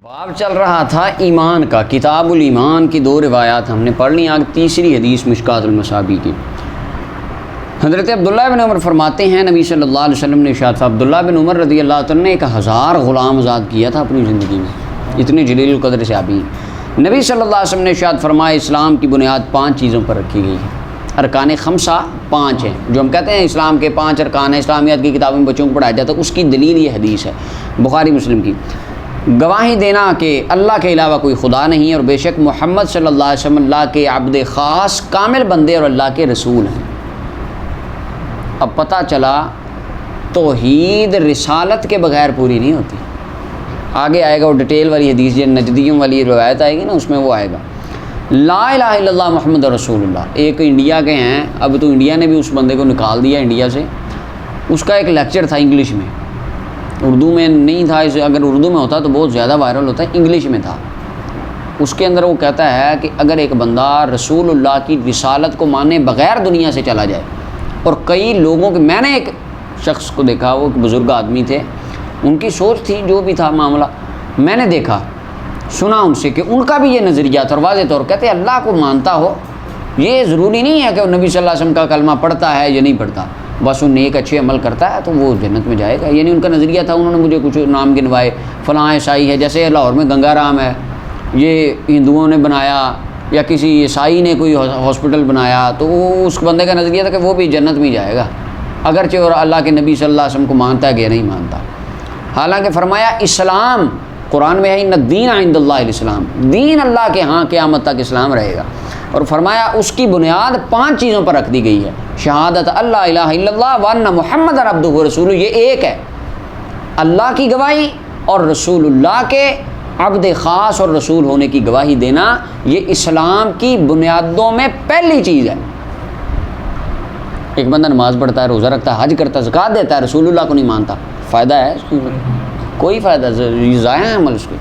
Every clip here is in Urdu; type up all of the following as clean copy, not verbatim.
باب چل رہا تھا ایمان کا، کتاب الایمان کی دو روایات ہم نے پڑھ لی۔ آگے تیسری حدیث مشکات المصابیح کی۔ حضرت عبداللہ بن عمر فرماتے ہیں نبی صلی اللہ علیہ وسلم نے ارشاد فرمایا، عبداللہ بن عمر رضی اللہ عنہ نے 1000 غلام آزاد کیا تھا اپنی زندگی میں، اتنے جلیل القدر صحابی ہیں۔ نبی صلی اللہ علیہ وسلم نے ارشاد فرمایا، اسلام کی بنیاد 5 چیزوں پر رکھی گئی ہے۔ ارکان خمسہ 5 ہیں، جو ہم کہتے ہیں اسلام کے 5 ارکان ہیں، اسلامیات کی کتابوں میں بچوں کو پڑھایا جاتا ہے، اس کی دلیل یہ حدیث ہے بخاری مسلم کی۔ گواہی دینا کہ اللہ کے علاوہ کوئی خدا نہیں ہے اور بے شک محمد صلی اللہ علیہ وسلم اللہ کے عبد خاص کامل بندے اور اللہ کے رسول ہیں۔ اب پتہ چلا توحید رسالت کے بغیر پوری نہیں ہوتی۔ آگے آئے گا وہ ڈیٹیل والی حدیث، جو نجدیوں والی روایت آئے گی نا، اس میں وہ آئے گا لا الہ الا اللہ محمد رسول اللہ۔ ایک انڈیا کے ہیں، اب تو انڈیا نے بھی اس بندے کو نکال دیا انڈیا سے۔ اس کا ایک لیکچر تھا انگلش میں، اردو میں نہیں تھا، اگر اردو میں ہوتا تو بہت زیادہ وائرل ہوتا ہے، انگلش میں تھا۔ اس کے اندر وہ کہتا ہے کہ اگر ایک بندہ رسول اللہ کی رسالت کو مانے بغیر دنیا سے چلا جائے، اور کئی لوگوں کے، میں نے ایک شخص کو دیکھا، وہ ایک بزرگ آدمی تھے، ان کی سوچ تھی جو بھی تھا معاملہ، میں نے دیکھا سنا ان سے کہ ان کا بھی یہ نظریہ تھا، اور واضح طور کہتے اللہ کو مانتا ہو، یہ ضروری نہیں ہے کہ وہ نبی صلی اللہ علیہ وسلم کا کلمہ پڑھتا ہے یا نہیں پڑھتا، بس وہ نیک اچھے عمل کرتا ہے تو وہ جنت میں جائے گا۔ یعنی ان کا نظریہ تھا۔ انہوں نے مجھے کچھ نام گنوائے، فلاں عیسائی ہے، جیسے لاہور میں گنگا رام ہے، یہ ہندوؤں نے بنایا، یا کسی عیسائی نے کوئی ہاسپٹل بنایا، تو وہ اس بندے کا نظریہ تھا کہ وہ بھی جنت میں جائے گا، اگرچہ اور اللہ کے نبی صلی اللہ علیہ وسلم کو مانتا ہے کہ نہیں مانتا۔ حالانکہ فرمایا اسلام، قرآن میں ہے ان الدین عند اللہ الاسلام، دین اللہ کے ہاں قیامت تک اسلام رہے گا۔ اور فرمایا اس کی بنیاد 5 چیزوں پر رکھ دی گئی ہے، شہادت اللہ الہ الا اللہ وان محمد عبدہ ورسولہ، یہ ایک ہے، اللہ کی گواہی اور رسول اللہ کے عبد خاص اور رسول ہونے کی گواہی دینا، یہ اسلام کی بنیادوں میں پہلی چیز ہے۔ ایک بندہ نماز پڑھتا ہے، روزہ رکھتا ہے، حج کرتا ہے، زکوٰۃ دیتا ہے، رسول اللہ کو نہیں مانتا، فائدہ ہے اس کی؟ کوئی فائدہ، ضائع ہے عمل اس کے،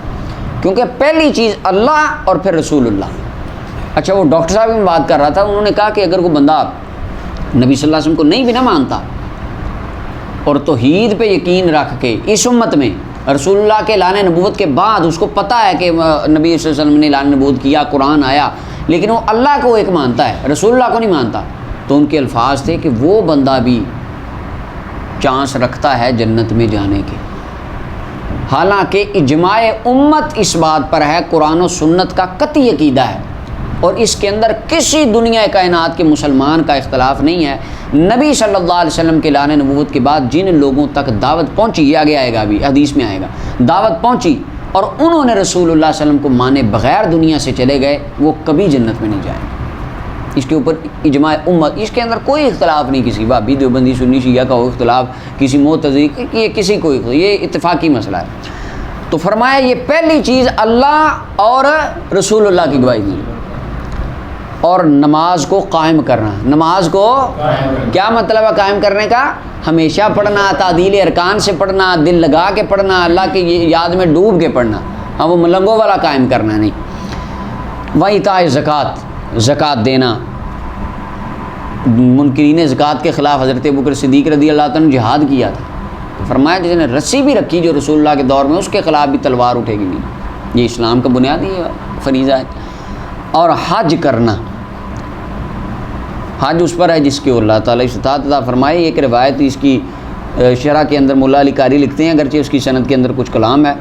کیونکہ پہلی چیز اللہ اور پھر رسول اللہ۔ اچھا، وہ ڈاکٹر صاحب میں بات کر رہا تھا، انہوں نے کہا کہ اگر کوئی بندہ نبی صلی اللہ علیہ وسلم کو نہیں بھی نہ مانتا اور توحید پہ یقین رکھ کے اس امت میں رسول اللہ کے اعلان نبوت کے بعد اس کو پتہ ہے کہ نبی صلی اللہ علیہ وسلم نے اعلان نبوت کیا، قرآن آیا، لیکن وہ اللہ کو ایک مانتا ہے، رسول اللہ کو نہیں مانتا، تو ان کے الفاظ تھے کہ وہ بندہ بھی چانس رکھتا ہے جنت میں جانے کے۔ حالانکہ اجماع امت اس بات پر ہے، قرآن و سنت کا قطعی عقیدہ ہے، اور اس کے اندر کسی دنیا کائنات کے مسلمان کا اختلاف نہیں ہے۔ نبی صلی اللہ علیہ وسلم کے اعلان نبوت کے بعد جن لوگوں تک دعوت پہنچی، یہ آگے آئے گا، ابھی حدیث میں آئے گا، دعوت پہنچی اور انہوں نے رسول اللہ صلی اللہ علیہ وسلم کو مانے بغیر دنیا سے چلے گئے، وہ کبھی جنت میں نہیں جائیں گے۔ اس کے اوپر اجماع امت، اس کے اندر کوئی اختلاف نہیں، کسی بھابی دیوبندی سنی شیعہ کا ہو اختلاف، کسی معتزلی، یہ کسی کو، یہ اتفاقی مسئلہ ہے۔ تو فرمایا یہ پہلی چیز اللہ اور رسول اللہ کی گواہی دی، اور نماز کو قائم کرنا۔ نماز کو کیا مطلب ہے قائم کرنے کا؟ ہمیشہ پڑھنا، تعدیل ارکان سے پڑھنا، دل لگا کے پڑھنا، اللہ کی یاد میں ڈوب کے پڑھنا، ہاں وہ ملنگوں والا قائم کرنا نہیں۔ وَإِيتَاءِ الزَّکَاۃ، زکوٰۃ دینا۔ منکرین زکوٰۃ کے خلاف حضرت ابوبکر صدیق رضی اللہ عنہ نے جہاد کیا تھا، فرمایا جس نے رسی بھی رکھی جو رسول اللہ کے دور میں، اس کے خلاف بھی تلوار اٹھے گی نہیں۔ یہ اسلام کا بنیادی فریضہ ہے۔ اور حج کرنا، حج اس پر ہے جس کے اللہ تعالیٰ استطاعت عطا فرمائے۔ ایک روایت اس کی شرح کے اندر مولا علی قاری لکھتے ہیں، اگرچہ اس کی سند کے اندر کچھ کلام ہے،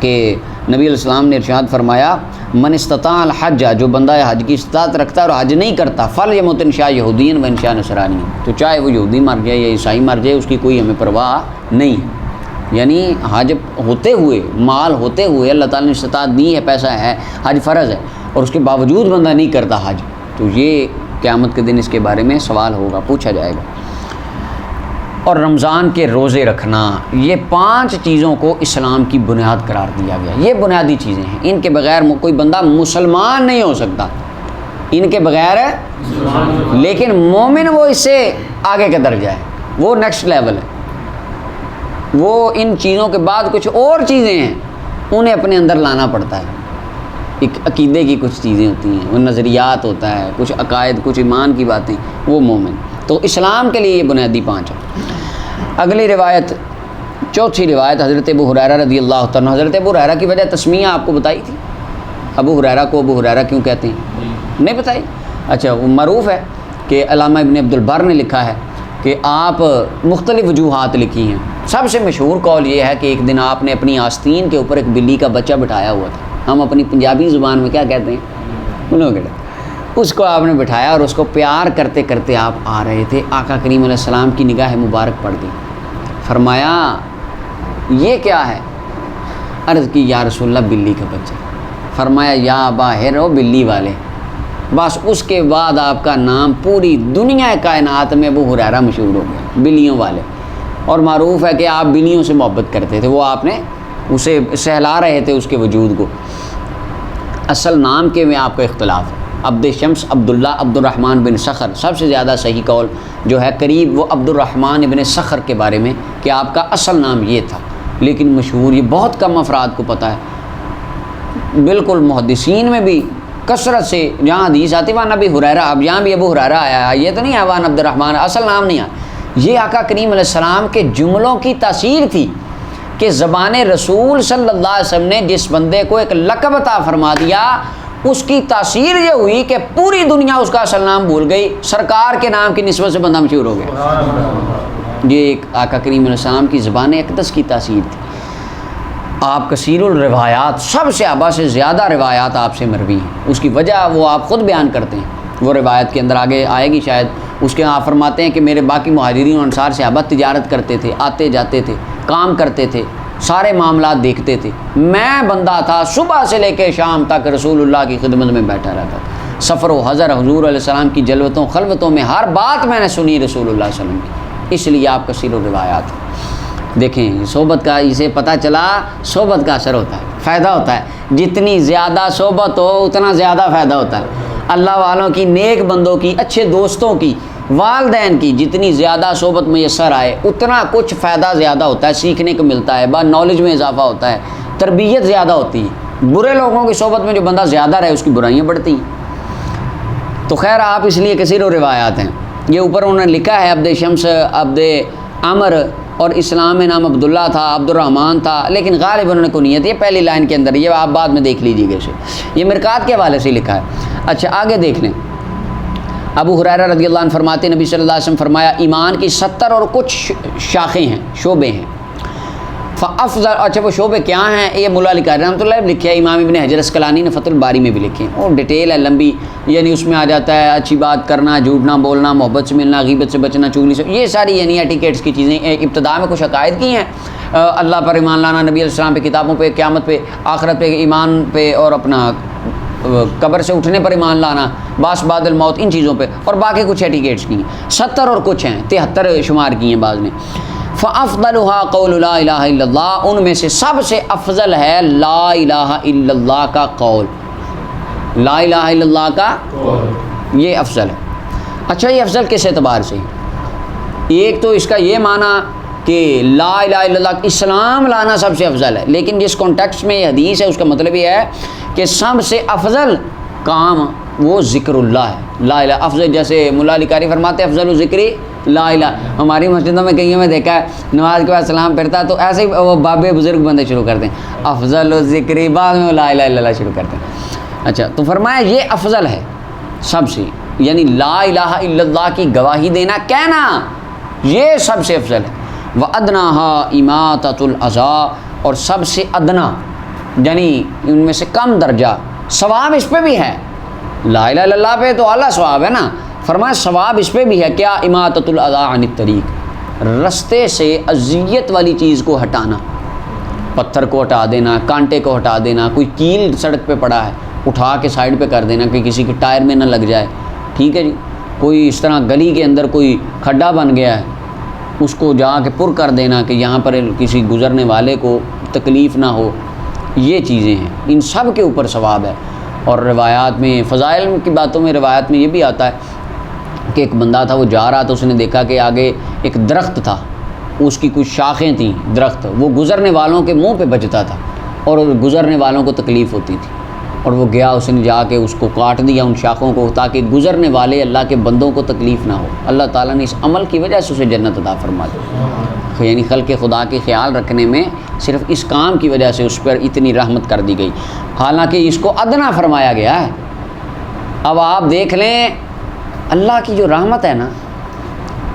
کہ نبی علیہ السلام نے ارشاد فرمایا من استطاع الحج، جو بندہ حج کی استطاعت رکھتا ہے اور حج نہیں کرتا، فلیمت ان شاء یہودین و ان شاء نصرانی، تو چاہے وہ یہودی مر جائے یا عیسائی مر جائے، اس کی کوئی ہمیں پرواہ نہیں ہے۔ یعنی حج ہوتے ہوئے، مال ہوتے ہوئے، اللہ تعالیٰ نے استطاعت دی ہے، پیسہ ہے، حج فرض ہے، اور اس کے باوجود بندہ نہیں کرتا حج، تو یہ قیامت کے دن اس کے بارے میں سوال ہوگا، پوچھا جائے گا۔ اور رمضان کے روزے رکھنا، یہ 5 چیزوں کو اسلام کی بنیاد قرار دیا گیا۔ یہ بنیادی چیزیں ہیں، ان کے بغیر کوئی بندہ مسلمان نہیں ہو سکتا، ان کے بغیر، لیکن مومن وہ اس سے آگے کا درجہ ہے، وہ نیکسٹ لیول ہے، وہ ان چیزوں کے بعد کچھ اور چیزیں ہیں، انہیں اپنے اندر لانا پڑتا ہے۔ ایک عقیدے کی کچھ چیزیں ہوتی ہیں، وہ نظریات ہوتا ہے، کچھ عقائد، کچھ ایمان کی باتیں، وہ مومن۔ تو اسلام کے لیے یہ بنیادی 5 ہے۔ اگلی روایت چوتھی روایت حضرت ابو ہریرہ رضی اللہ تعالیٰ عنہ۔ حضرت ابو ہریرہ کی وجہ تسمیہ آپ کو بتائی تھی، ابو ہریرہ کو ابو ہریرہ کیوں کہتے ہیں؟ نہیں بتائی؟ اچھا، وہ معروف ہے کہ علامہ ابن عبد البر نے لکھا ہے کہ آپ مختلف وجوہات لکھی ہیں۔ سب سے مشہور قول یہ ہے کہ ایک دن آپ نے اپنی آستین کے اوپر ایک بلی کا بچہ بٹھایا ہوا تھا، ہم اپنی پنجابی زبان میں کیا کہتے ہیں، بلوگڑا، اس کو آپ نے بٹھایا اور اس کو پیار کرتے کرتے آپ آ رہے تھے۔ آقا کریم علیہ السلام کی نگاہ مبارک پڑ گئی، فرمایا یہ کیا ہے؟ عرض کی یا رسول اللہ بلی کا بچہ۔ فرمایا یا باہر ہو بلی والے۔ بس اس کے بعد آپ کا نام پوری دنیا کائنات میں ابو ہریرہ مشہور ہو گیا، بلیوں والے۔ اور معروف ہے کہ آپ بلیوں سے محبت کرتے تھے، وہ آپ نے اسے سہلا رہے تھے اس کے وجود کو۔ اصل نام کے میں آپ کا اختلاف ہے، عبد شمس عبداللہ عبد الرحمن بن صخر، سب سے زیادہ صحیح قول جو ہے قریب وہ عبد الرحمن بن صخر کے بارے میں کہ آپ کا اصل نام یہ تھا، لیکن مشہور یہ بہت کم افراد کو پتہ ہے۔ بالکل محدثین میں بھی کثرت سے جہاں حدیث آتی وہاں نبی ہریرہ، اب یہاں بھی ابو ہریرہ آیا ہے، یہ تو نہیں ہے وہاں عبد الرحمن، اصل نام نہیں ہے۔ یہ آقا کریم علیہ السلام کے جملوں کی تاثیر تھی کہ زبان رسول صلی اللہ علیہ وسلم نے جس بندے کو ایک لقب عطا فرما دیا، اس کی تاثیر یہ ہوئی کہ پوری دنیا اس کا اصل نام بھول گئی، سرکار کے نام کی نسبت سے بندہ مشہور ہو گیا۔ یہ ایک آقا کریم علیہ السلام کی زبان اقدس کی تاثیر تھی۔ آپ کثیر الروایات، سب صحابہ سے زیادہ روایات آپ سے مروی ہیں، اس کی وجہ وہ آپ خود بیان کرتے ہیں، وہ روایت کے اندر آگے آئے گی شاید۔ اس کے آپ فرماتے ہیں کہ میرے باقی مہاجرین و انصار صحابہ تجارت کرتے تھے، آتے جاتے تھے، کام کرتے تھے، سارے معاملات دیکھتے تھے، میں بندہ تھا صبح سے لے کے شام تک رسول اللہ کی خدمت میں بیٹھا رہتا تھا، سفر و حضر حضور علیہ السلام کی جلوتوں خلوتوں میں ہر بات میں نے سنی رسول اللہ صلی اللہ علیہ وسلم کی، اس لیے آپ کثیر الروایات ہیں۔ دیکھیں صحبت کا اسے پتہ چلا، صحبت کا اثر ہوتا ہے، فائدہ ہوتا ہے، جتنی زیادہ صحبت ہو اتنا زیادہ فائدہ ہوتا ہے۔ اللہ والوں کی، نیک بندوں کی، اچھے دوستوں کی، والدین کی جتنی زیادہ صحبت میسر آئے اتنا کچھ فائدہ زیادہ ہوتا ہے، سیکھنے کو ملتا ہے، با نالج میں اضافہ ہوتا ہے، تربیت زیادہ ہوتی ہے۔ برے لوگوں کی صحبت میں جو بندہ زیادہ رہے اس کی برائیاں بڑھتی ہیں۔ تو خیر آپ اس لیے کثیر و روایات ہیں۔ یہ اوپر انہوں نے لکھا ہے عبد شمس عبد عمر، اور اسلام میں نام عبداللہ تھا، عبد الرحمن تھا، لیکن غالب انہوں نے کنیت، یہ پہلی لائن کے اندر، یہ آپ بعد میں دیکھ لیجیے گا اسے، یہ مرکات کے حوالے سے لکھا ہے۔ اچھا آگے دیکھ لیں، ابو ہریرہ رضی اللہ عنہ فرماتے ہیں نبی صلی اللہ علیہ وسلم فرمایا ایمان کی 70 اور کچھ شاخیں ہیں، شعبے ہیں۔ فافضل، اچھا وہ شعبے کیا ہیں؟ یہ مولا علی قاری رحمۃ اللہ لکھے ہے، امام ابن حجر اسقلانی نے فتح الباری میں بھی لکھے ہیں، اور ڈیٹیل ہے لمبی، یعنی اس میں آ جاتا ہے اچھی بات کرنا، جھوٹ نہ بولنا، محبت سے ملنا، غیبت سے بچنا، چغلی سے، یہ ساری یعنی ایٹیکیٹس کی چیزیں ابتدا میں کچھ عقائد کی ہیں، اللہ پر ایمان لانا، نبی علیہ السلام پہ، کتابوں پہ، قیامت پہ، آخرت پہ ایمان پہ، اور اپنا قبر سے اٹھنے پر ایمان لانا، باس بعد الموت، ان چیزوں پہ، اور باقی کچھ ایٹیکیٹس کی ہیں، 70 اور کچھ ہیں، 73 شمار کی ہیں بعض نے۔ فَأَفْضَلُهَا قَوْلُ لَا إِلَٰهَ إِلَّا اللَّهُ، ان میں سے سب سے افضل ہے لا الہ الا اللہ کا قول، لا الہ الا اللہ کا قول، یہ افضل ہے۔ اچھا یہ افضل کس اعتبار سے؟ ایک تو اس کا یہ معنی کہ لا الہ الا اللہ اسلام لانا سب سے افضل ہے، لیکن جس کانٹیکسٹ میں یہ حدیث ہے اس کا مطلب یہ ہے کہ سب سے افضل کام وہ ذکر اللہ ہے، لا الہ افضل، جیسے مولا علی قاری فرماتے ہیں افضل ذکری لا الہ۔ ہماری مسجدوں میں کہیں میں دیکھا ہے نماز کے بعد سلام پھرتا تو ایسے ہی وہ بابے بزرگ بندے شروع کرتے ہیں افضل ذکری، بعد میں لا الہ الا اللہ شروع کرتے ہیں۔ اچھا تو فرمایا یہ افضل ہے سب سے، یعنی لا الہ الا اللہ کی گواہی دینا، کہنا، یہ سب سے افضل ہے۔ وَأَدْنَاهَا إِمَاطَةُ الْأَذَىٰ، اور سب سے ادنا یعنی ان میں سے کم درجہ، ثواب اس پہ بھی ہے، لا الہ الا اللہ پہ تو اعلیٰ ثواب ہے نا، فرمایا ثواب اس پہ بھی ہے، کیا؟ اماطۃ الاذی عن الطریق، رستے سے اذیت والی چیز کو ہٹانا، پتھر کو ہٹا دینا، کانٹے کو ہٹا دینا، کوئی کیل سڑک پہ پڑا ہے اٹھا کے سائڈ پہ کر دینا کہ کسی کے ٹائر میں نہ لگ جائے، ٹھیک ہے جی، کوئی اس طرح گلی کے اندر کوئی کھڈا بن گیا ہے اس کو جا کے پر کر دینا کہ یہاں پر کسی گزرنے والے کو تکلیف نہ ہو، یہ چیزیں ہیں، ان سب کے اوپر ثواب ہے۔ اور روایات میں فضائل کی باتوں میں روایات میں یہ بھی آتا ہے کہ ایک بندہ تھا، وہ جا رہا تھا، اس نے دیکھا کہ آگے ایک درخت تھا، اس کی کچھ شاخیں تھیں درخت، وہ گزرنے والوں کے منہ پہ بجتا تھا اور گزرنے والوں کو تکلیف ہوتی تھی، اور وہ گیا، اس نے جا کے اس کو کاٹ دیا ان شاخوں کو، تاکہ گزرنے والے اللہ کے بندوں کو تکلیف نہ ہو۔ اللہ تعالیٰ نے اس عمل کی وجہ سے اسے جنت عطا فرما دی، یعنی خلق خدا کے خیال رکھنے میں صرف اس کام کی وجہ سے اس پر اتنی رحمت کر دی گئی، حالانکہ اس کو ادنا فرمایا گیا ہے۔ اب آپ دیکھ لیں اللہ کی جو رحمت ہے نا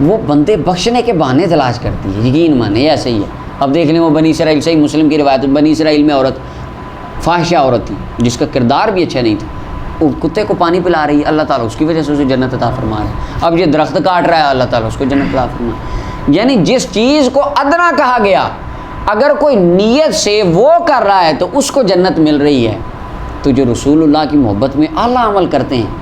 وہ بندے بخشنے کے بہانے تلاش کرتی ہے، یقین مانے ایسے ہی ہے۔ اب دیکھ لیں وہ بنی اسرائیل، صحیح مسلم کی روایت، بنی اسرائیل میں عورت فاحشہ عورت تھی جس کا کردار بھی اچھا نہیں تھا، وہ کتے کو پانی پلا رہی ہے، اللہ تعالیٰ اس کی وجہ سے اسے جنت عطا فرما رہا ہے۔ اب یہ درخت کاٹ رہا ہے، اللہ تعالیٰ اس کو جنت عطا فرما رہا ہے۔ یعنی جس چیز کو ادنا کہا گیا اگر کوئی نیت سے وہ کر رہا ہے تو اس کو جنت مل رہی ہے، تو جو رسول اللہ کی محبت میں اعلیٰ عمل کرتے ہیں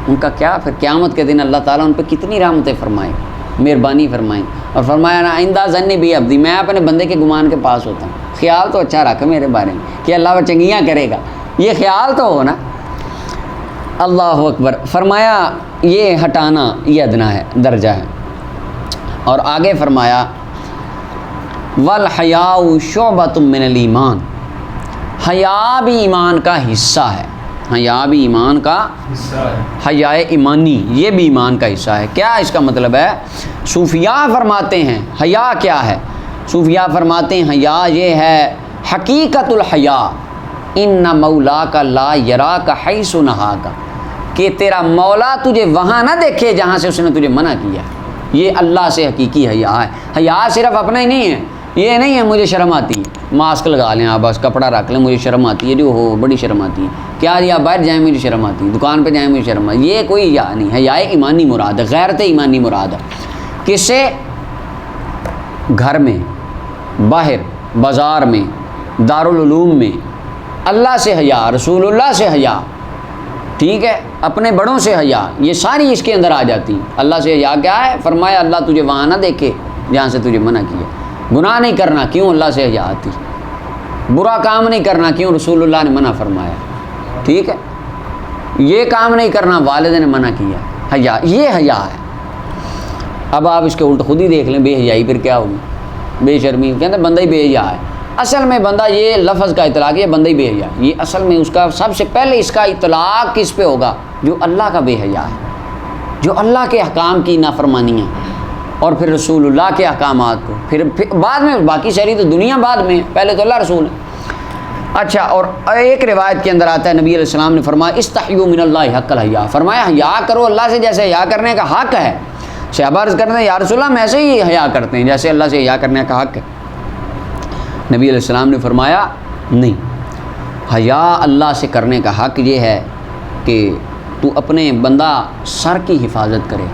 ان کا کیا پھر قیامت کے دن اللہ تعالیٰ ان پہ کتنی رحمتیں فرمائیں، مہربانی فرمائیں۔ اور فرمایا نا آئندہ ظن بھی عبدی، میں اپنے بندے کے گمان کے پاس ہوتا ہوں، خیال تو اچھا رکھ میرے بارے میں کہ اللہ وہ چنگیاں کرے گا، یہ خیال تو ہو نا۔ اللہ اکبر۔ فرمایا یہ ہٹانا یہ ادنا ہے، درجہ ہے۔ اور آگے فرمایا والحیاء شعبۃ من الایمان، حیا بھی ایمان کا حصہ ہے، حیا بھی ایمان کا حصہ ہے، حیا ایمانی یہ بھی ایمان کا حصہ ہے۔ کیا اس کا مطلب ہے؟ صوفیاء فرماتے ہیں حیا کیا ہے؟ صوفیاء فرماتے ہیں حیا یہ ہے حقیقت الحیا، ان مولاک لا یراک حیث نہاک، کہ تیرا مولا تجھے وہاں نہ دیکھے جہاں سے اس نے تجھے منع کیا، یہ اللہ سے حقیقی حیا ہے۔ حیا صرف اپنا ہی نہیں ہے، یہ نہیں ہے مجھے شرم آتی ہے، ماسک لگا لیں آپ، بس کپڑا رکھ لیں مجھے شرم آتی ہے، جو ہو بڑی شرم آتی ہے، کیا یا باہر جائیں مجھے شرم آتی ہے، دکان پہ جائیں مجھے شرم آتی ہے، یہ کوئی حیا نہیں۔ حیا ایمانی مراد ہے، غیرت ایمانی مراد ہے۔ کس سے؟ گھر میں، باہر، بازار میں، دارالعلوم میں، اللہ سے حیا، رسول اللہ سے حیا، ٹھیک ہے، اپنے بڑوں سے حیا، یہ ساری اس کے اندر آ جاتی ہیں۔ اللہ سے حیا کیا ہے؟ فرمایا اللہ تجھے وہاں نہ دیکھے جہاں سے تجھے منع کیا، گناہ نہیں کرنا کیوں؟ اللہ سے حیا آتی، برا کام نہیں کرنا کیوں؟ رسول اللہ نے منع فرمایا، ٹھیک ہے، یہ کام نہیں کرنا والد نے منع کیا، حیا، یہ حیا ہے۔ اب آپ اس کے الٹ خود ہی دیکھ لیں، بے حیائی پھر کیا ہوگی؟ بے شرمی، کہتے ہیں بندہ ہی بے حیا ہے۔ اصل میں بندہ یہ لفظ کا اطلاق ہے بندہ ہی بے حیا، یہ اصل میں اس کا سب سے پہلے اس کا اطلاق کس پہ ہوگا؟ جو اللہ کا بے حیا ہے، جو اللہ کے احکام کی نافرمانی ہے، اور پھر رسول اللہ کے احکامات کو، پھر بعد میں باقی ساری تو دنیا بعد میں، پہلے تو اللہ رسول ہے۔ اچھا، اور ایک روایت کے اندر آتا ہے نبی علیہ السلام نے فرمایا استحیوا من اللہ حق الحیا، فرمایا حیا کرو اللہ سے جیسے حیا کرنے کا حق ہے۔ صحابہ عرض کرتے ہیں یا رسول اللہ ہم ایسے ہی حیا کرتے ہیں جیسے اللہ سے حیا کرنے کا حق ہے۔ نبی علیہ السلام نے فرمایا نہیں، حیا اللہ سے کرنے کا حق یہ ہے کہ تو اپنے بندہ سر کی حفاظت کرے،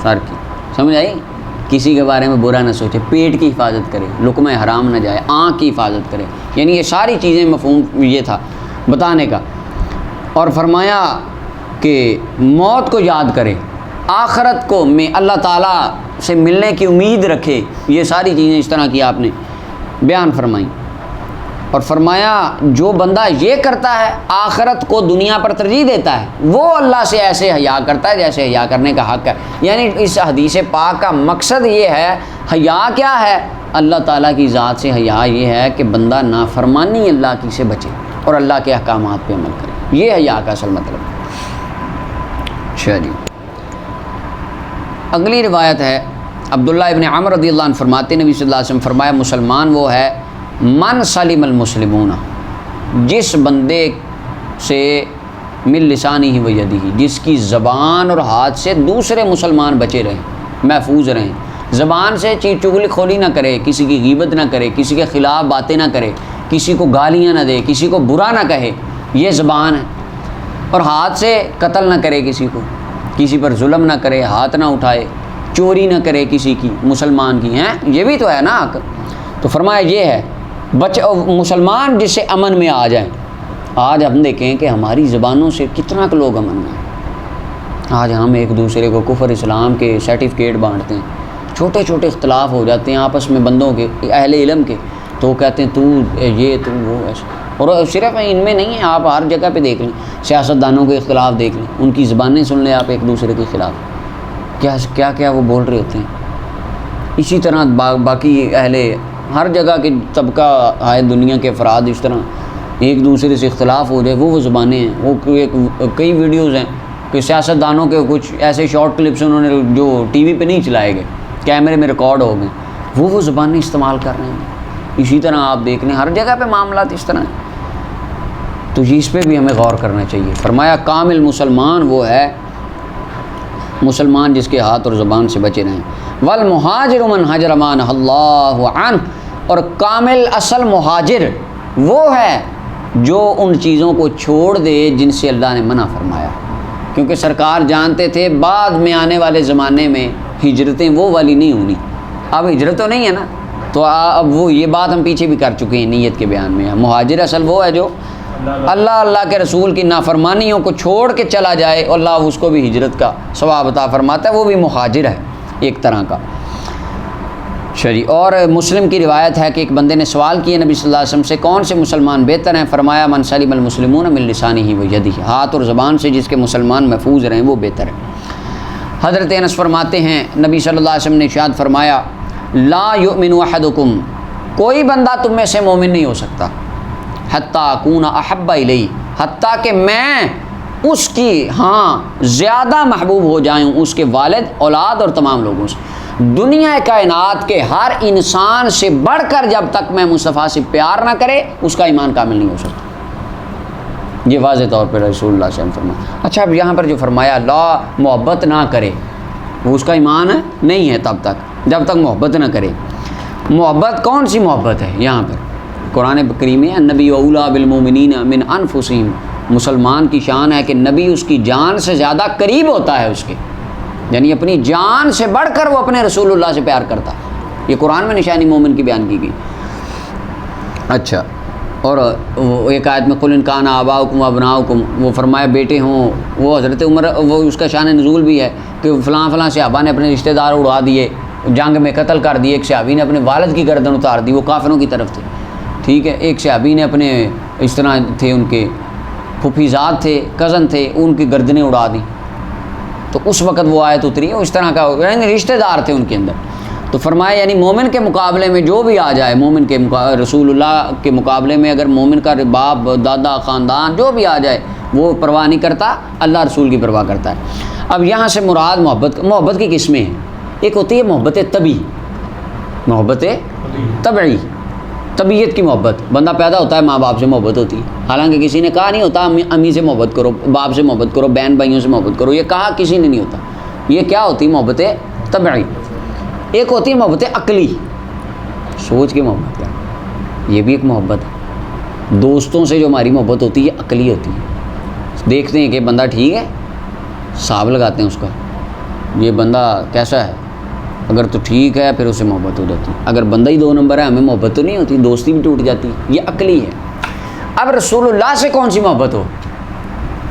سر کی، سمجھ آئی؟ کسی کے بارے میں برا نہ سوچے، پیٹ کی حفاظت کرے، لقمہ حرام نہ جائے، آنکھ کی حفاظت کرے، یعنی یہ ساری چیزیں مفہوم یہ تھا بتانے کا۔ اور فرمایا کہ موت کو یاد کرے، آخرت کو میں اللہ تعالیٰ سے ملنے کی امید رکھے، یہ ساری چیزیں اس طرح کی آپ نے بیان فرمائیں۔ اور فرمایا جو بندہ یہ کرتا ہے آخرت کو دنیا پر ترجیح دیتا ہے وہ اللہ سے ایسے حیا کرتا ہے جیسے حیا کرنے کا حق ہے۔ یعنی اس حدیث پاک کا مقصد یہ ہے، حیا کیا ہے؟ اللہ تعالیٰ کی ذات سے حیا یہ ہے کہ بندہ نافرمانی اللہ کی سے بچے اور اللہ کے احکامات پہ عمل کرے، یہ حیا کا اصل مطلب ہے۔ چلیے اگلی روایت ہے عبداللہ ابن عمر رضی اللہ عنہ فرماتے ہیں نبی صلی اللہ علیہ وسلم فرمایا مسلمان وہ ہے من سلم المسلمون، جس بندے سے من لسانہ و یدہ، جس کی زبان اور ہاتھ سے دوسرے مسلمان بچے رہیں، محفوظ رہیں، زبان سے چغلی کھولی نہ کرے، کسی کی غیبت نہ کرے، کسی کے خلاف باتیں نہ کرے، کسی کو گالیاں نہ دے، کسی کو برا نہ کہے، یہ زبان ہے۔ اور ہاتھ سے قتل نہ کرے کسی کو، کسی پر ظلم نہ کرے، ہاتھ نہ اٹھائے، چوری نہ کرے کسی کی، مسلمان کی ہیں، یہ بھی تو ہے نا حق۔ تو فرمایا یہ ہے مسلمان جس سے امن میں آ جائیں۔ آج ہم دیکھیں کہ ہماری زبانوں سے کتنا کہ لوگ امن میں، آج ہم ایک دوسرے کو کفر اسلام کے سرٹیفکیٹ بانٹتے ہیں، چھوٹے چھوٹے اختلاف ہو جاتے ہیں آپس میں بندوں کے، اہل علم کے، تو وہ کہتے ہیں تو یہ تو وہ ایسا۔ اور صرف ان میں نہیں ہے، آپ ہر جگہ پہ دیکھ لیں، سیاستدانوں کے اختلاف دیکھ لیں، ان کی زبانیں سن لیں آپ ایک دوسرے کے خلاف، کیا کیا وہ بول رہے ہوتے ہیں۔ اسی طرح باقی اہل ہر جگہ کے طبقہ آئے دنیا کے افراد اس طرح ایک دوسرے سے اختلاف ہو جائے، وہ زبانیں ہیں. وہ کئی ویڈیوز ہیں کہ سیاستدانوں کے کچھ ایسے شارٹ کلپس انہوں نے جو ٹی وی پہ نہیں چلائے گئے، کیمرے میں ریکارڈ ہو گئے، وہ زبانیں استعمال کر رہے ہیں. اسی طرح آپ دیکھ لیں ہر جگہ پہ معاملات اس طرح ہیں. تو اس پہ بھی ہمیں غور کرنا چاہیے. فرمایا کامل مسلمان وہ ہے مسلمان جس کے ہاتھ اور زبان سے بچے رہیں. والمہاجر من حجر ما نہى اللہ عنہ، اور کامل اصل مہاجر وہ ہے جو ان چیزوں کو چھوڑ دے جن سے اللہ نے منع فرمایا. کیونکہ سرکار جانتے تھے بعد میں آنے والے زمانے میں ہجرتیں وہ والی نہیں ہونی. اب ہجرت تو نہیں ہے نا، تو اب وہ یہ بات ہم پیچھے بھی کر چکے ہیں نیت کے بیان میں. مہاجر اصل وہ ہے جو اللہ کے رسول کی نافرمانیوں کو چھوڑ کے چلا جائے، اللہ اس کو بھی ہجرت کا ثواب عطا فرماتا ہے، وہ بھی مہاجر ہے ایک طرح کا. اور مسلم کی روایت ہے کہ ایک بندے نے سوال کیا نبی صلی اللہ علیہ وسلم سے کون سے مسلمان بہتر ہیں؟ فرمایا من سلم المسلمون من لسانہ و یدہ، ہاتھ اور زبان سے جس کے مسلمان محفوظ رہیں وہ بہتر ہے. حضرت انس فرماتے ہیں نبی صلی اللہ علیہ وسلم نے ارشاد فرمایا لا یؤمن احدکم، کوئی بندہ تم میں سے مومن نہیں ہو سکتا حتیٰ اکون احب الیہ، حتیٰ کہ میں اس کی زیادہ محبوب ہو جاؤں اس کے والد، اولاد اور تمام لوگوں سے. دنیا کائنات کے ہر انسان سے بڑھ کر جب تک میں مصطفیٰ سے پیار نہ کرے اس کا ایمان کامل نہیں ہو سکتا. یہ واضح طور پر رسول اللہ صلی اللہ علیہ وسلم فرمایا. اچھا اب یہاں پر جو فرمایا لا محبت نہ کرے، وہ اس کا ایمان ہے نہیں ہے تب تک جب تک محبت نہ کرے. محبت کون سی محبت ہے؟ یہاں پر قرآن کریم میں النبی اولیٰ بالمؤمنین من انفسہم، مسلمان کی شان ہے کہ نبی اس کی جان سے زیادہ قریب ہوتا ہے اس کے، یعنی اپنی جان سے بڑھ کر وہ اپنے رسول اللہ سے پیار کرتا. یہ قرآن میں نشانی مومن کی بیان کی گئی. اچھا، اور ایک آیت میں قل ان کان آباؤکم وابناؤکم، وہ فرمایا بیٹے ہوں. وہ حضرت عمر وہ اس کا شان نزول بھی ہے کہ فلاں فلاں صحابہ نے اپنے رشتہ دار اڑا دیے، جنگ میں قتل کر دیے. ایک صحابی نے اپنے والد کی گردن اتار دی، وہ کافروں کی طرف تھے، ٹھیک ہے. ایک صحابی نے اپنے اس طرح تھے، ان کے پھوپھیزاد تھے، کزن تھے، ان کی گردنیں اڑا دیں. تو اس وقت وہ آیت اتری ہے. اس طرح کا یعنی رشتہ دار تھے ان کے اندر. تو فرمایا یعنی مومن کے مقابلے میں جو بھی آ جائے، مومن کے رسول اللہ کے مقابلے میں اگر مومن کا باپ دادا خاندان جو بھی آ جائے وہ پرواہ نہیں کرتا، اللہ رسول کی پرواہ کرتا ہے. اب یہاں سے مراد محبت کی قسمیں ہیں. ایک ہوتی ہے محبت طبی، محبت طبعی، طبیعت کی محبت. بندہ پیدا ہوتا ہے ماں باپ سے محبت ہوتی ہے، حالانکہ کسی نے کہا نہیں ہوتا امی سے محبت کرو، باپ سے محبت کرو، بہن بھائیوں سے محبت کرو، یہ کہا کسی نے نہیں ہوتا. یہ کیا ہوتی محبت طبعی. ایک ہوتی ہے محبت عقلی، سوچ کے محبت ہے، یہ بھی ایک محبت ہے. دوستوں سے جو ہماری محبت ہوتی ہے عقلی ہوتی ہے. دیکھتے ہیں کہ بندہ ٹھیک ہے، حساب لگاتے ہیں اس کا، یہ بندہ کیسا ہے، اگر تو ٹھیک ہے پھر اسے محبت ہو جاتی ہے. اگر بندہ ہی 2 نمبر ہے ہمیں محبت تو نہیں ہوتی، دوستی بھی ٹوٹ جاتی ہے. یہ عقلی ہے. اب رسول اللہ سے کون سی محبت ہو؟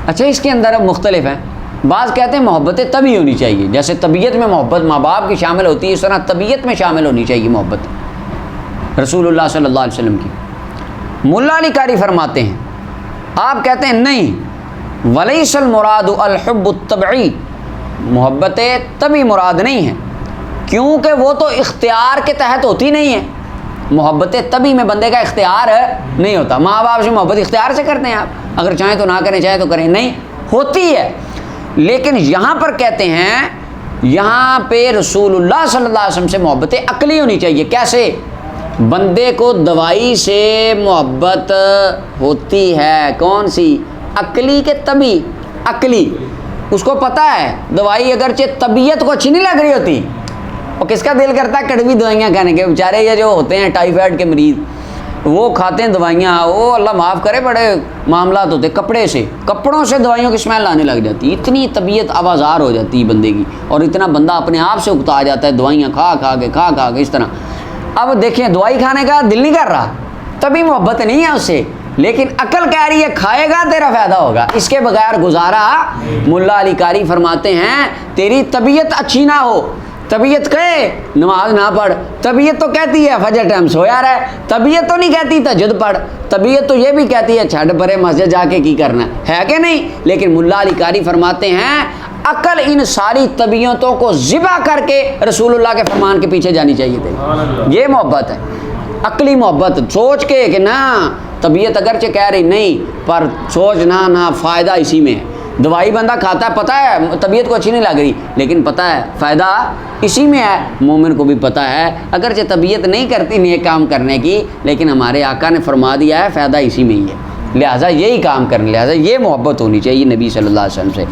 اچھا اس کے اندر اب مختلف ہیں. بعض کہتے ہیں محبت طبی ہونی چاہیے، جیسے طبیعت میں محبت ماں باپ کی شامل ہوتی ہے اس طرح طبیعت میں شامل ہونی چاہیے محبت رسول اللہ صلی اللہ علیہ وسلم کی. ملا علی قاری فرماتے ہیں، آپ کہتے ہیں نہیں، ولیس المراد الحب الطبعی، محبت طبی مراد نہیں ہے، کیونکہ وہ تو اختیار کے تحت ہوتی نہیں ہے. محبت طبی میں بندے کا اختیار نہیں ہوتا. ماں باپ سے محبت اختیار سے کرتے ہیں آپ، اگر چاہیں تو نہ کریں، چاہیں تو کریں، نہیں ہوتی ہے. لیکن یہاں پر کہتے ہیں یہاں پہ رسول اللہ صلی اللہ علیہ وسلم سے محبت عقلی ہونی چاہیے. کیسے؟ بندے کو دوائی سے محبت ہوتی ہے، کون سی؟ عقلی کے طبی. عقلی اس کو پتہ ہے دوائی اگرچہ طبیعت کو اچھی نہیں لگ رہی ہوتی، اور کس کا دل کرتا ہے کڑوی دوائیاں کھانے کے. بیچارے یہ جو ہوتے ہیں ٹائیفائڈ کے مریض، وہ کھاتے ہیں دوائیاں، وہ اللہ معاف کرے بڑے معاملات ہوتے. کپڑوں سے دوائیوں کی اسمیل آنے لگ جاتی، اتنی طبیعت آوازار ہو جاتی ہے بندے کی، اور اتنا بندہ اپنے آپ سے اکتا جاتا ہے دوائیاں کھا کے اس طرح. اب دیکھیں دوائی کھانے کا دل نہیں کر رہا، تبھی محبت نہیں ہے اس سے، لیکن عقل کہہ رہی ہے کھائے گا تیرا فائدہ ہوگا، اس کے بغیر گزارا. ملا علی قاری فرماتے ہیں تیری طبیعت اچھی نہ ہو، طبیعت کہے نماز نہ پڑھ، طبیعت تو کہتی ہے فجر ٹائم سویا رہے، طبیعت تو نہیں کہتی تہجد پڑھ، طبیعت تو یہ بھی کہتی ہے چھڈ پرے مسجد جا کے کی کرنا ہے کہ نہیں. لیکن ملا علی قاری فرماتے ہیں عقل ان ساری طبیعتوں کو ذبح کر کے رسول اللہ کے فرمان کے پیچھے جانی چاہیے تھی. یہ محبت ہے. عقلی محبت، سوچ کے کہ نا طبیعت اگرچہ کہہ رہی نہیں پر سوچنا نہ فائدہ اسی میں ہے۔ دوائی بندہ کھاتا ہے، پتہ ہے طبیعت کو اچھی نہیں لگ رہی لیکن پتہ ہے فائدہ اسی میں ہے۔ مومن کو بھی پتہ ہے اگرچہ طبیعت نہیں کرتی نیک کام کرنے کی لیکن ہمارے آقا نے فرما دیا ہے فائدہ اسی میں ہی ہے، لہٰذا یہی کام کرنے، لہٰذا یہ محبت ہونی چاہیے نبی صلی اللہ علیہ وسلم سے۔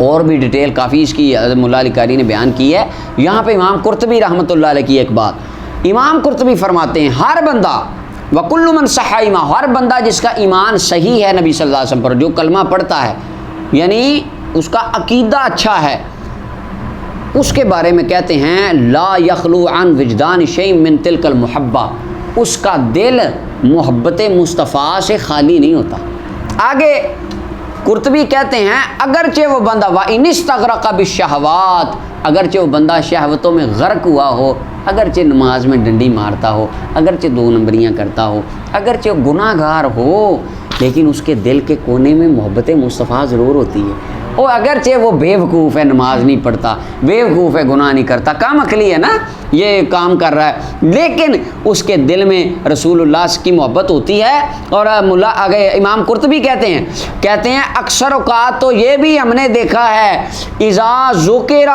اور بھی ڈیٹیل کافی اس کی حضرت مولا علی قاری نے بیان کی ہے۔ یہاں پہ امام قرطبی رحمۃ اللہ علیہ کی ایک بات، امام قرطبی فرماتے ہیں ہر بندہ وَكُلُّ مَنْ صَحَّ ایمان، ہر بندہ جس کا ایمان صحیح ہے نبی صلی اللہ علیہ وسلم پر، جو کلمہ پڑھتا ہے یعنی اس کا عقیدہ اچھا ہے، اس کے بارے میں کہتے ہیں لا یخلو عن وجدان شیء من تلک المحبہ، اس کا دل محبت مصطفیٰ سے خالی نہیں ہوتا۔ آگے قرطبی کہتے ہیں اگرچہ وہ بندہ وَإِنِ اسْتَغْرَقَ بِالشَّهَوَاتِ، اگرچہ وہ بندہ شہوتوں میں غرق ہوا ہو، اگرچہ نماز میں ڈنڈی مارتا ہو، اگرچہ 2 نمبریاں کرتا ہو، اگرچہ وہ گناہ گار ہو لیکن اس کے دل کے کونے میں محبت مصطفیٰ ضرور ہوتی ہے۔ اور اگرچہ وہ بے وقوف ہے، نماز نہیں پڑھتا، بے وقوف ہے، گناہ نہیں کرتا، کام عقلی ہے نا، یہ کام کر رہا ہے لیکن اس کے دل میں رسول اللہ کی محبت ہوتی ہے۔ اور ملا آگے امام قرطبی کہتے ہیں اکثر اوقات تو یہ بھی ہم نے دیکھا ہے اذا ذکر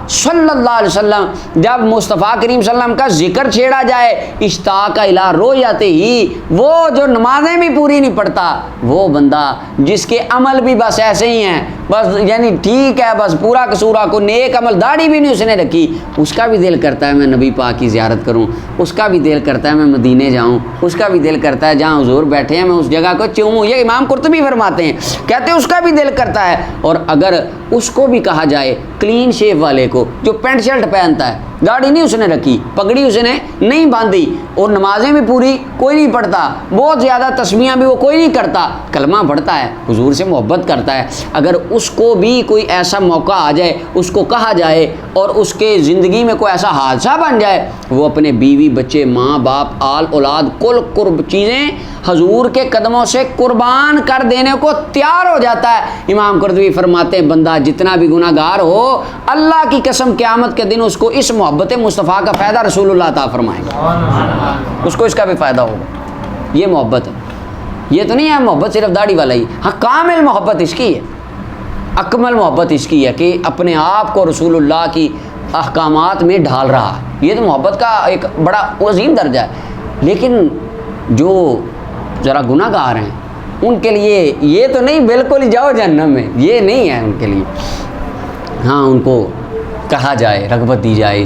صلی اللہ علیہ وسلم، جب مصطفیٰ کریم صلی اللہ علیہ وسلم کا ذکر چھیڑا جائے اشتاق الی رؤیتہ، وہ جو نمازیں بھی پوری نہیں پڑھتا، وہ بندہ جس کے عمل بھی بس ایسے ہی ہیں، بس یعنی ٹھیک ہے، بس پورا قصورا کو نیک عمل، داڑھی بھی نہیں اس نے رکھی، اس کا بھی دل کرتا ہے میں نبی پاک کی زیارت کروں، اس کا بھی دل کرتا ہے میں مدینے جاؤں، اس کا بھی دل کرتا ہے جہاں حضور بیٹھے ہیں میں اس جگہ کو چوموں۔ یہ امام قرطبی فرماتے ہیں، کہتے ہیں اس کا بھی دل کرتا ہے۔ اور اگر اس کو بھی کہا جائے کلین شیو والے کو جو پینٹ شرٹ پہنتا ہے، داڑھی نہیں اس نے رکھی، پگڑی اس نے نہیں باندھی اور نمازیں بھی پوری کوئی نہیں پڑھتا، بہت زیادہ تسبیحاں بھی وہ کوئی نہیں کرتا، کلمہ پڑھتا ہے، حضور سے محبت کرتا ہے، اگر اس کو بھی کوئی ایسا موقع آ جائے، اس کو کہا جائے اور اس کے زندگی میں کوئی ایسا حادثہ بن جائے، وہ اپنے بیوی بچے ماں باپ آل اولاد کل قرب چیزیں حضور کے قدموں سے قربان کر دینے کو تیار ہو جاتا ہے۔ امام قرطبی فرماتے ہیں بندہ جتنا بھی گناہ گار ہو، اللہ کی قسم قیامت کے دن اس کو اس محبت مصطفیٰ کا فائدہ رسول اللہ عطا فرمائیں گے، اس کو اس کا بھی فائدہ ہوگا۔ یہ محبت ہے، یہ تو نہیں ہے محبت صرف داڑھی والا ہی، ہاں کامل محبت اس کی ہے، اکمل محبت اس کی ہے کہ اپنے آپ کو رسول اللہ کی احکامات میں ڈھال رہا ہے، یہ تو محبت کا ایک بڑا عظیم درجہ ہے۔ لیکن جو ذرا گناہ گار ہیں ان کے لیے یہ تو نہیں بالکل ہی جاؤ جہنم میں، یہ نہیں ہے ان کے لیے، ہاں ان کو کہا جائے، رغبت دی جائے،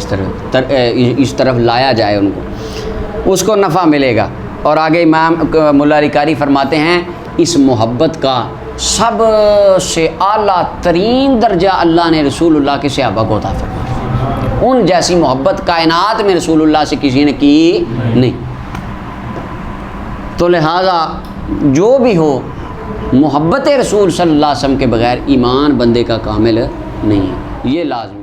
اس طرف لایا جائے، ان کو اس کو نفع ملے گا۔ اور آگے امام مولا علی قاری فرماتے ہیں اس محبت کا سب سے اعلیٰ ترین درجہ اللہ نے رسول اللہ کے صحابہ کو عطا فرمایا، ان جیسی محبت کائنات میں رسول اللہ سے کسی نے کی نہیں۔ تو لہٰذا جو بھی ہو محبت رسول صلی اللہ علیہ وسلم کے بغیر ایمان بندے کا کامل نہیں ہے، یہ لازمی۔